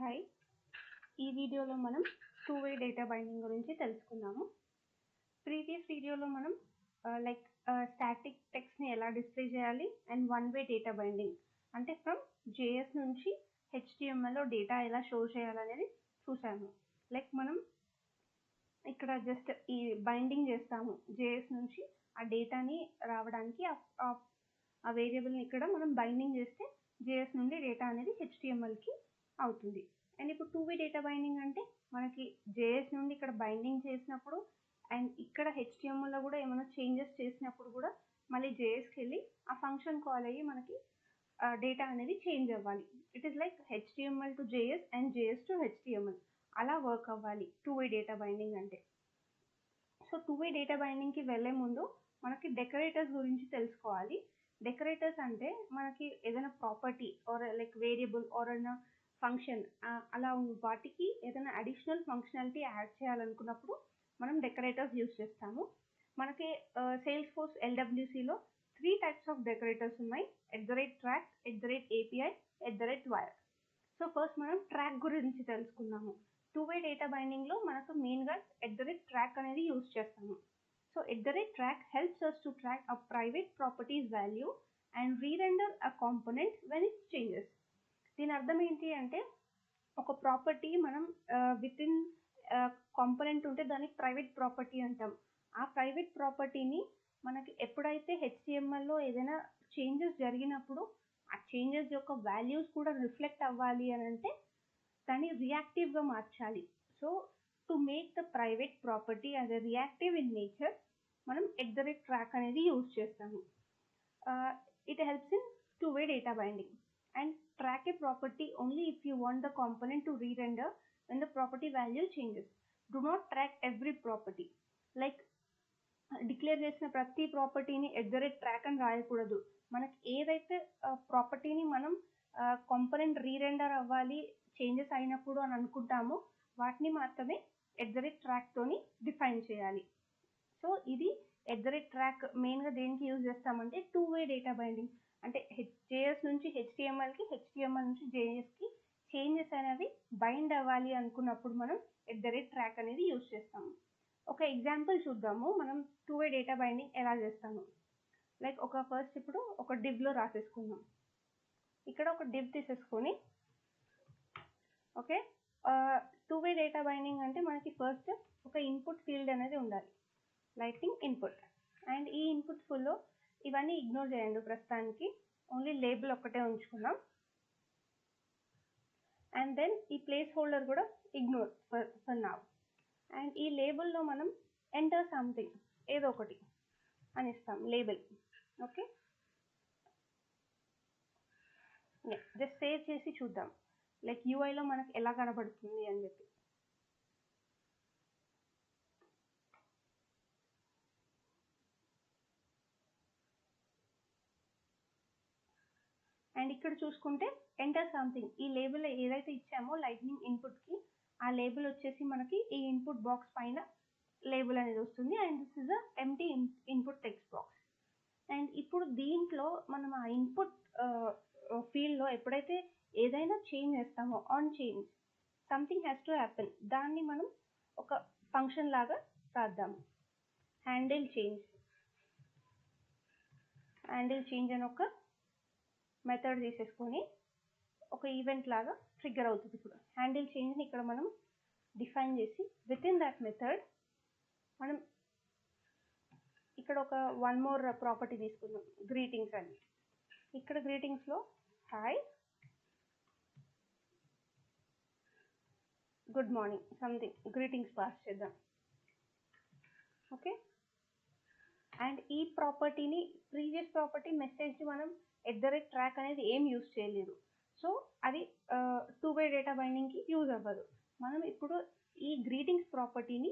Hi, ఈ వీడియోలో మనం టూ-వే డేటా బైండింగ్ గురించి తెలుసుకుందాము. ప్రీవియస్ వీడియోలో మనం స్టాటిక్ టెక్స్ట్ని ఎలా డిస్ప్లే చేయాలి అండ్ వన్-వే డేటా బైండింగ్ అంటే ఫ్రమ్ జేఎస్ నుంచి హెచ్టిఎంఎల్లో డేటా ఎలా షో చేయాలనేది చూసాము. మనం ఇక్కడ జస్ట్ ఈ బైండింగ్ చేస్తాము జేఎస్ నుంచి ఆ డేటాని రావడానికి ఆ వేరియబుల్ని ఇక్కడ మనం బైండింగ్ చేస్తే జేఎస్ నుండి డేటా అనేది హెచ్టిఎంఎల్కి అవుతుంది. అండ్ ఇప్పుడు టూ-వే డేటా బైండింగ్ అంటే మనకి జేఎస్ నుండి ఇక్కడ బైండింగ్ చేసినప్పుడు అండ్ ఇక్కడ హెచ్టిఎంఎల్లో కూడా ఏమైనా చేంజెస్ చేసినప్పుడు కూడా మళ్ళీ జేఎస్కి వెళ్ళి ఆ ఫంక్షన్ కాల్ అయ్యి మనకి డేటా అనేది చేంజ్ అవ్వాలి. It is like HTML to JS and JS to HTML అలా వర్క్ అవ్వాలి టూ-వే డేటా బైండింగ్ అంటే. సో టూ-వే డేటా బైండింగ్కి వెళ్ళే ముందు మనకి డెకరేటర్స్ గురించి తెలుసుకోవాలి. డెకరేటర్స్ అంటే మనకి ఏదైనా property or variable or function అలా వాటికి ఏదైనా అడిషనల్ ఫంక్షనాలిటీ యాడ్ చేయాలనుకున్నప్పుడు మనం డెకరేటర్స్ యూజ్ చేస్తాము. మనకి సేల్స్ఫోర్స్ LWCలో 3 టైప్స్ ఆఫ్ డెకరేటర్స్ ఉన్నాయి: @track, @API, @wire. So first మనం ట్రాక్ గురించి తెలుసుకుందాము. టూ-వే డేటా బైండింగ్లో మనకు మెయిన్గా @track అనేది యూజ్ చేస్తాము. So @track helps us to track a private property's value and re-render a component when it changes. దీని అర్థం ఏంటి అంటే ఒక ప్రాపర్టీ మనం విత్ ఇన్ కాంపోనెంట్ ఉంటే దాన్ని ప్రైవేట్ ప్రాపర్టీ అంటాం. ఆ ప్రైవేట్ ప్రాపర్టీని మనకి ఎప్పుడైతే హెచ్టిఎంఎల్లో ఏదైనా చేంజెస్ జరిగినప్పుడు ఆ చేంజెస్ యొక్క వాల్యూస్ కూడా రిఫ్లెక్ట్ అవ్వాలి అని అంటే దాన్ని రియాక్టివ్గా మార్చాలి. So to make the private property as a reactive in nature మనం @track అనేది యూజ్ చేస్తాము. It helps in two way data binding. And track a property only if you want the component to re-render when the property value changes. Do not track every property. Declare చేసిన ప్రతి ప్రాపర్టీని @track అని రాయకూడదు. మనకి ఏదైతే ప్రాపర్టీని మనం కాంపోనెంట్ రీరెండర్ అవ్వాలి చేంజెస్ అయినప్పుడు అని అనుకుంటామో వాటిని మాత్రమే @track తోని డిఫైన్ చేయాలి. సో ఇది @track మెయిన్గా దేనికి యూజ్ చేస్తామంటే టూ-వే డేటా బైండింగ్ అంటే జేఎస్ నుంచి హెచ్టిఎంఎల్కి, హెచ్టిఎంఎల్ నుంచి జేఎస్కి చేంజెస్ అనేవి బైండ్ అవ్వాలి అనుకున్నప్పుడు మనం @track అనేది యూజ్ చేస్తాము. ఒక ఎగ్జాంపుల్ చూద్దాము మనం టూ-వే డేటా బైండింగ్ ఎలా చేస్తాము. ఫస్ట్ ఇప్పుడు ఒక డివ్లో రాసేసుకుందాం. ఇక్కడ ఒక డివ్ తీసేసుకొని ఓకే టూ-వే డేటా బైండింగ్ అంటే మనకి ఫస్ట్ ఒక ఇన్పుట్ ఫీల్డ్ అనేది ఉండాలి, లైటింగ్ ఇన్పుట్. అండ్ ఈ ఇన్పుట్ ఫుల్లో ఇవన్నీ ఇగ్నోర్ చేయండి ప్రస్తుతానికి, ఓన్లీ లేబుల్ ఒక్కటే ఉంచుకుందాం. అండ్ దెన్ ఈ ప్లేస్ హోల్డర్ కూడా ఇగ్నోర్ ఫర్ నౌ. అండ్ ఈ లేబుల్లో మనం ఎంటర్ సంథింగ్ ఏదో ఒకటి అని ఇస్తాం లేబుల్. ఓకే జస్ట్ సేవ్ చేసి చూద్దాం యూఐలో మనకు ఎలా కనబడుతుంది అని చెప్పి. అండ్ ఇక్కడ చూసుకుంటే ఎంటర్ సంథింగ్ ఈ లేబుల్ ఏదైతే ఇచ్చామో లైట్నింగ్ ఇన్పుట్కి ఆ లేబుల్ వచ్చేసి మనకి ఈ ఇన్పుట్ బాక్స్ పైన లేబుల్ అనేది వస్తుంది. And this is a empty input text box. And ఇప్పుడు దీంట్లో మనం ఆ ఇన్పుట్ ఫీల్డ్లో ఎప్పుడైతే ఏదైనా చేంజ్ చేస్తామో on change something has to happen, దాన్ని మనం ఒక ఫంక్షన్ లాగా రాద్దాము. హ్యాండిల్ చేంజ్ అని ఒక మెథడ్ తీసేసుకొని ఒక ఈవెంట్ లాగా ట్రిగ్గర్ అవుతుంది. ఇప్పుడు హ్యాండిల్ చేంజ్ని ఇక్కడ మనం డిఫైన్ చేసి విత్ ఇన్ దట్ మెథడ్ మనం ఇక్కడ ఒక వన్ మోర్ ప్రాపర్టీ తీసుకుందాం, గ్రీటింగ్స్ అని. ఇక్కడ గ్రీటింగ్స్లో hi, good morning something greetings pass చేద్దాం. ఓకే అండ్ ఈ ప్రాపర్టీని ప్రీవియస్ ప్రాపర్టీ మెసేజ్ని మనం @track అనేది ఏం యూజ్ చేయలేదు. సో అది టూ-వే డేటా బైండింగ్కి యూజ్ అవ్వదు. మనం ఇప్పుడు ఈ గ్రీటింగ్స్ ప్రాపర్టీని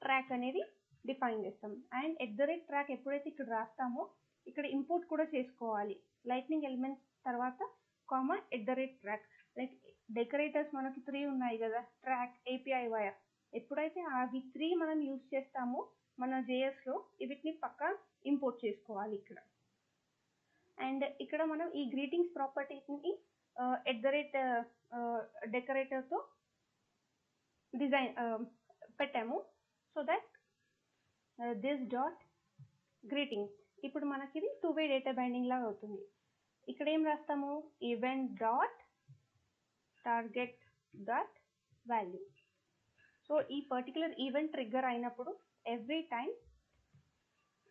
@track అనేది డిఫైన్ చేస్తాం. అండ్ @track ఎప్పుడైతే ఇక్కడ రాస్తామో ఇక్కడ ఇంపోర్ట్ కూడా చేసుకోవాలి లైట్నింగ్ ఎలిమెంట్స్ తర్వాత @track. డెకరేటర్స్ మనకి 3 ఉన్నాయి కదా, ట్రాక్, API, వైర్. ఎప్పుడైతే అవి 3 మనం యూజ్ చేస్తామో మన జేఎస్లో వీటిని పక్కా ఇంపోర్ట్ చేసుకోవాలి ఇక్కడ. అండ్ ఇక్కడ మనం ఈ గ్రీటింగ్స్ ప్రాపర్టీస్ని డెకరేటర్తో డిజైన్ పెట్టాము. So that this dot greetings. ఇప్పుడు మనకి ఇది 2-way డేటా బైండింగ్ లాగా అవుతుంది. ఇక్కడ ఏం రాస్తాము, event dot target dot value. So ఈ పర్టికులర్ ఈవెంట్ ట్రిగ్గర్ అయినప్పుడు ఎవ్రీ టైం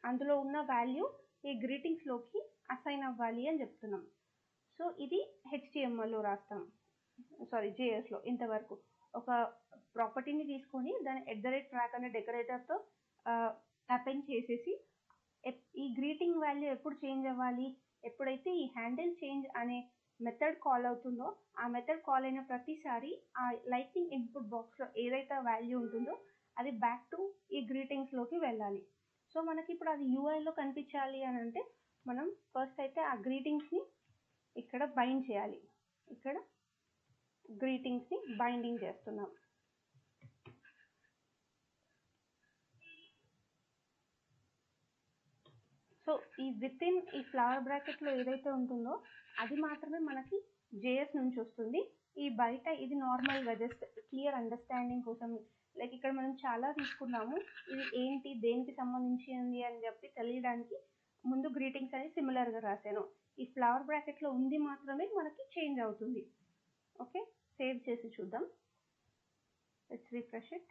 అందులో ఉన్న వాల్యూ ఈ గ్రీటింగ్స్లోకి అసైన్ అవ్వాలి అని చెప్తున్నాం. సో ఇది HTMLలో రాస్తాం, JSలో. ఇంతవరకు ఒక ప్రాపర్టీని తీసుకొని దాన్ని @track అనే డెకరేటర్తో అపెండ్ చేసేసి ఈ గ్రీటింగ్ వాల్యూ ఎప్పుడు చేంజ్ అవ్వాలి, ఎప్పుడైతే ఈ హ్యాండిల్ చేంజ్ అనే మెథడ్ కాల్ అవుతుందో ఆ మెథడ్ కాల్ అయిన ప్రతిసారి ఆ లైటింగ్ ఇన్పుట్ బాక్స్లో ఏదైతే వాల్యూ ఉంటుందో అది బ్యాక్ టు ఈ గ్రీటింగ్స్లోకి వెళ్ళాలి. సో మనకి ఇప్పుడు అది యూఐలో కనిపించాలి అని అంటే మనం ఫస్ట్ అయితే ఆ గ్రీటింగ్స్ని ఇక్కడ బైండ్ చేయాలి. ఇక్కడ గ్రీటింగ్స్ని బైండింగ్ చేస్తున్నాం. సో ఈ విత్ ఇన్ ఈ ఫ్లవర్ బ్రాకెట్లో ఏదైతే ఉంటుందో అది మాత్రమే మనకి JS నుంచి వస్తుంది. ఈ బయట ఇది నార్మల్గా జస్ట్ క్లియర్ అండర్స్టాండింగ్ కోసం, లైక్ ఇక్కడ మనం చాలా తీసుకున్నాము, ఇది ఏంటి దేనికి సంబంధించింది అని చెప్పి తెలియడానికి ముందు గ్రీటింగ్స్ అనేది సిమిలర్గా రాశాను. ఈ ఫ్లవర్ బ్రాకెట్లో ఉంది మాత్రమే మనకి చేంజ్ అవుతుంది. ఓకే, సేవ్ చేసి చూద్దాం. Let's refresh it.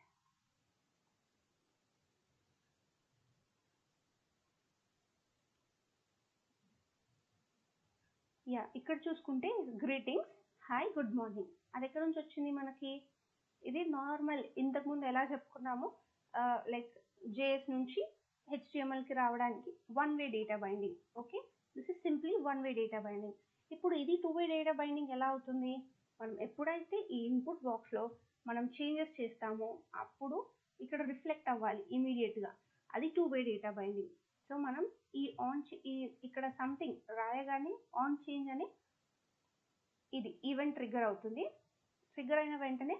ఇక్కడ చూసుకుంటే గ్రీటింగ్స్, హాయ్ గుడ్ మార్నింగ్, అది ఎక్కడ నుంచి వచ్చింది మనకి? ఇది నార్మల్ ఇంతకుముందు ఎలా చెప్పుకున్నామో లైక్ JS నుంచి HTMLకి రావడానికి 1-way data binding. Okay, this is simply 1-way data binding. ఇప్పుడు ఇది 2-way డేటా బైండింగ్ ఎలా అవుతుంది? మనం ఎప్పుడైతే ఈ ఇన్పుట్ బాక్స్లో మనం చేంజెస్ చేస్తామో అప్పుడు ఇక్కడ రిఫ్లెక్ట్ అవ్వాలి ఇమీడియట్గా, అది 2-way డేటా బైండింగ్. సో మనం ఇక్కడ సంథింగ్ రాయగానే ఆన్ చేంజ్ అని ఇది ఈవెంట్ ట్రిగ్గర్ అవుతుంది. ట్రిగ్గర్ అయిన వెంటనే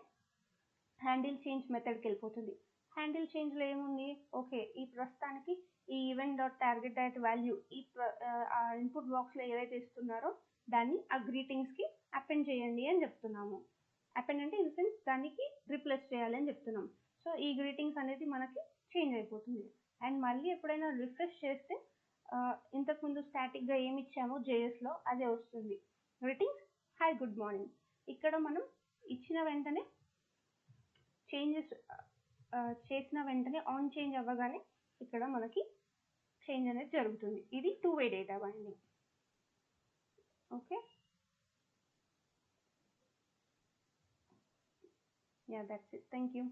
హ్యాండిల్ చేంజ్ మెథడ్కి వెళ్ళిపోతుంది. హ్యాండిల్ చేంజ్లో ఏముంది, ఓకే ఈ ప్రస్తుతానికి ఈ event dot target dot value ఆ ఇన్పుట్ బాక్స్లో ఏదైతే ఇస్తున్నారో దాన్ని ఆ గ్రీటింగ్స్కి అపెండ్ చేయండి అని చెప్తున్నాము. అపెండ్ అంటే ఇన్ సెన్స్ దానికి రీప్లేస్ చేయాలి అని చెప్తున్నాం. సో ఈ గ్రీటింగ్స్ అనేది మనకి చేంజ్ అయిపోతుంది. అండ్ మళ్ళీ ఎప్పుడైనా రిఫ్రెష్ చేస్తే ఇంతకుముందు స్టాటిక్గా ఏమి ఇచ్చామో JSలో అదే వస్తుంది, గ్రీటింగ్స్ హాయ్ గుడ్ మార్నింగ్. ఇక్కడ మనం ఇచ్చిన వెంటనే చేంజెస్ చేసిన వెంటనే ఆన్ చేంజ్ అవ్వగానే ఇక్కడ మనకి చేంజ్ అనేది జరుగుతుంది. ఇది 2-way data binding. Okay, that's it. Thank you.